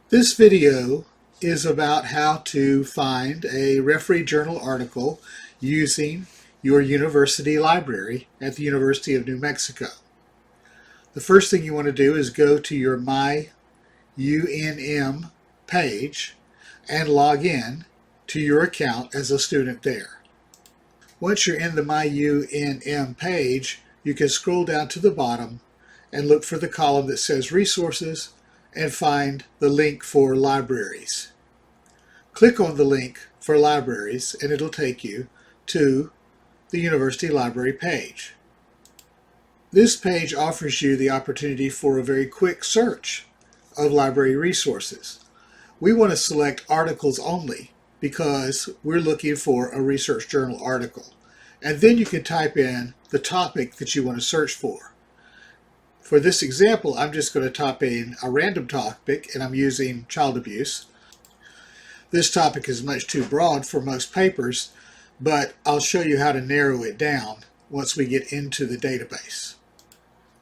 This video is about how to find a referee journal article using your university library at the University of New Mexico. The first thing you want to do is go to your My UNM page and log in to your account as a student there. Once you're in the My UNM page, you can scroll down to the bottom and look for the column that says Resources and find the link for libraries. Click on the link for libraries and it'll take you to the university library page. This page offers you the opportunity for a very quick search of library resources. We want to select articles only because we're looking for a research journal article. And then you can type in the topic that you want to search for. For this example, I'm just going to type in a random topic, and I'm using child abuse. This topic is much too broad for most papers, but I'll show you how to narrow it down once we get into the database.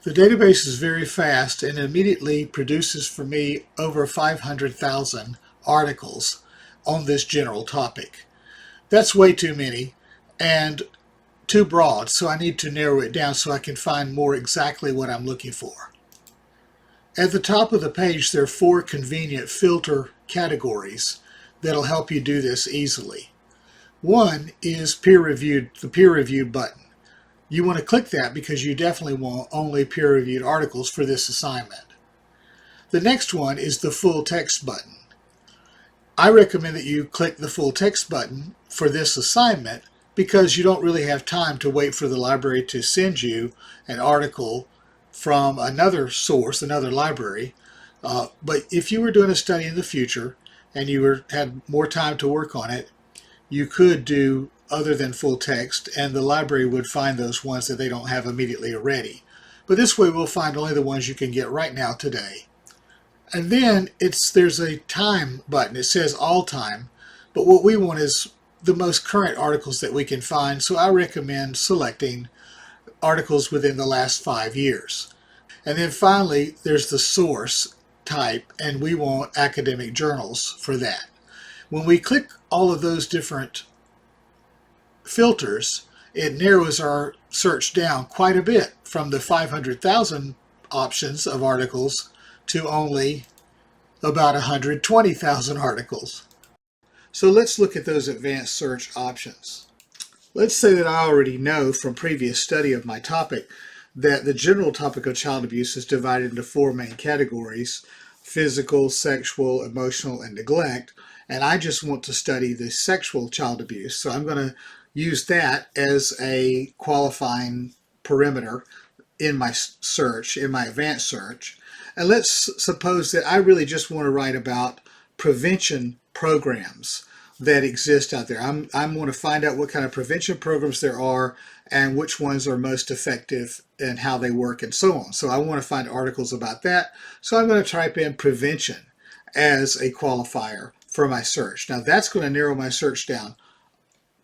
The database is very fast and immediately produces for me over 500,000 articles on this general topic. That's way too many and too broad, so I need to narrow it down so I can find more exactly what I'm looking for. At the top of the page, there are 4 convenient filter categories that'll help you do this easily. One is the peer-reviewed button. You want to click that because you definitely want only peer-reviewed articles for this assignment. The next one is the full text button. I recommend that you click the full text button for this assignment because you don't really have time to wait for the library to send you an article from another source, another library. But if you were doing a study in the future and you had more time to work on it, you could do other than full text, and the library would find those ones that they don't have immediately ready. But this way we'll find only the ones you can get right now today. And then there's a time button. It says all time, but what we want is the most current articles that we can find, so I recommend selecting articles within the last 5 years. And then finally, there's the source type, and we want academic journals for that. When we click all of those different filters, it narrows our search down quite a bit from the 500,000 options of articles to only about 120,000 articles. So let's look at those advanced search options. Let's say that I already know from previous study of my topic that the general topic of child abuse is divided into 4 main categories: physical, sexual, emotional, and neglect. And I just want to study the sexual child abuse. So I'm going to use that as a qualifying perimeter in my search, in my advanced search. And let's suppose that I really just want to write about prevention programs that exist out there. I'm going to find out what kind of prevention programs there are and which ones are most effective and how they work and so on. So I want to find articles about that. So I'm going to type in prevention as a qualifier for my search. Now that's going to narrow my search down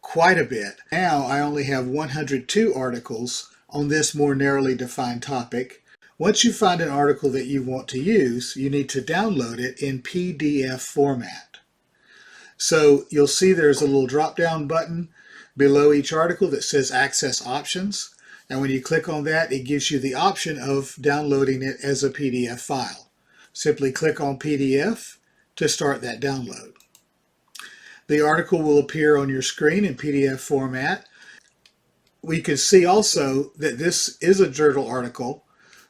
quite a bit. Now I only have 102 articles on this more narrowly defined topic. Once you find an article that you want to use, you need to download it in PDF format. So you'll see there's a little drop-down button below each article that says Access Options. And when you click on that, it gives you the option of downloading it as a PDF file. Simply click on PDF to start that download. The article will appear on your screen in PDF format. We can see also that this is a journal article.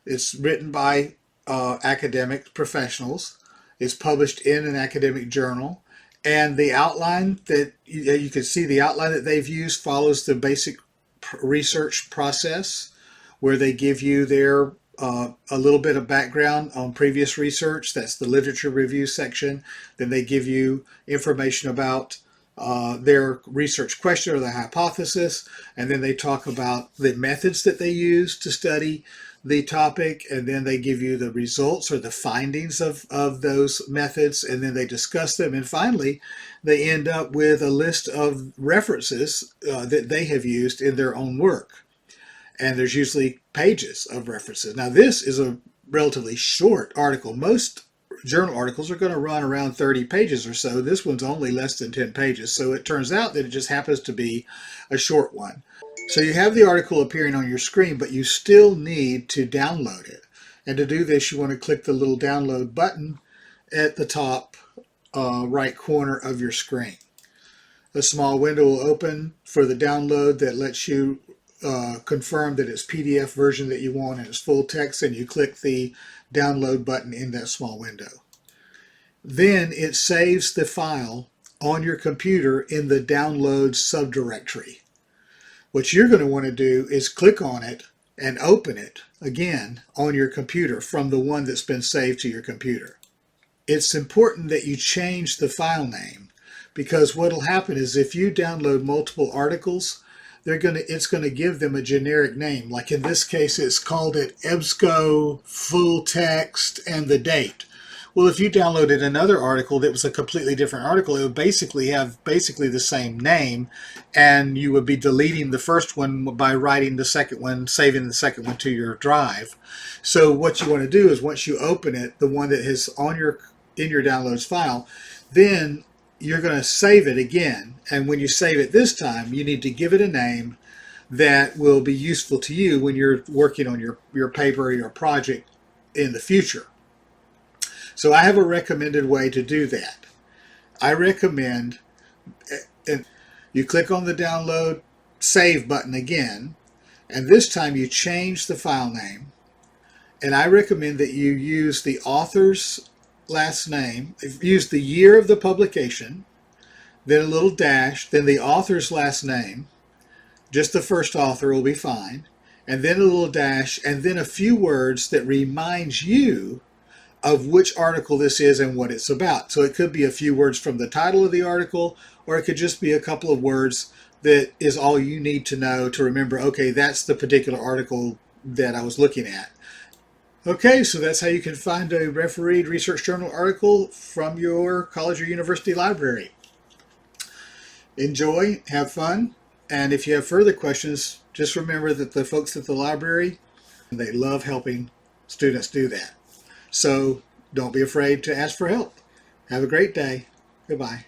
It's written by academic professionals. It's published in an academic journal. And the outline that you can see, the outline that they've used follows the basic research process, where they give you their a little bit of background on previous research. That's the literature review section. Then they give you information about their research question or the hypothesis, and then they talk about the methods that they use to study the topic, and then they give you the results or the findings of those methods, and then they discuss them, and finally they end up with a list of references that they have used in their own work. And there's usually pages of references. Now this is a relatively short article. Most journal articles are going to run around 30 pages or so. This one's only less than 10 pages, so it turns out that it just happens to be a short one. So you have the article appearing on your screen, but you still need to download it. And to do this, you want to click the little download button at the top right corner of your screen. A small window will open for the download that lets you confirm that it's PDF version that you want and it's full text, and you click the download button in that small window. Then it saves the file on your computer in the downloads subdirectory. What you're going to want to do is click on it and open it again on your computer from the one that's been saved to your computer. It's important that you change the file name, because what will happen is if you download multiple articles, it's going to give them a generic name. Like in this case, it's called it EBSCO full text and the date. Well, if you downloaded another article that was a completely different article, it would basically have the same name, and you would be deleting the first one by writing the second one, saving the second one to your drive. So what you want to do is once you open it, the one that is in your downloads file, then you're going to save it again. And when you save it this time, you need to give it a name that will be useful to you when you're working on your paper or your project in the future. So I have a recommended way to do that. I recommend, and you click on the download save button again, and this time you change the file name, and I recommend that you use the author's last name, use the year of the publication, then a little dash, then the author's last name, just the first author will be fine, and then a little dash, and then a few words that reminds you of which article this is and what it's about. So it could be a few words from the title of the article, or it could just be a couple of words that is all you need to know to remember, okay, that's the particular article that I was looking at. Okay, so that's how you can find a refereed research journal article from your college or university library. Enjoy, have fun, and if you have further questions, just remember that the folks at the library, they love helping students do that. So don't be afraid to ask for help. Have a great day. Goodbye.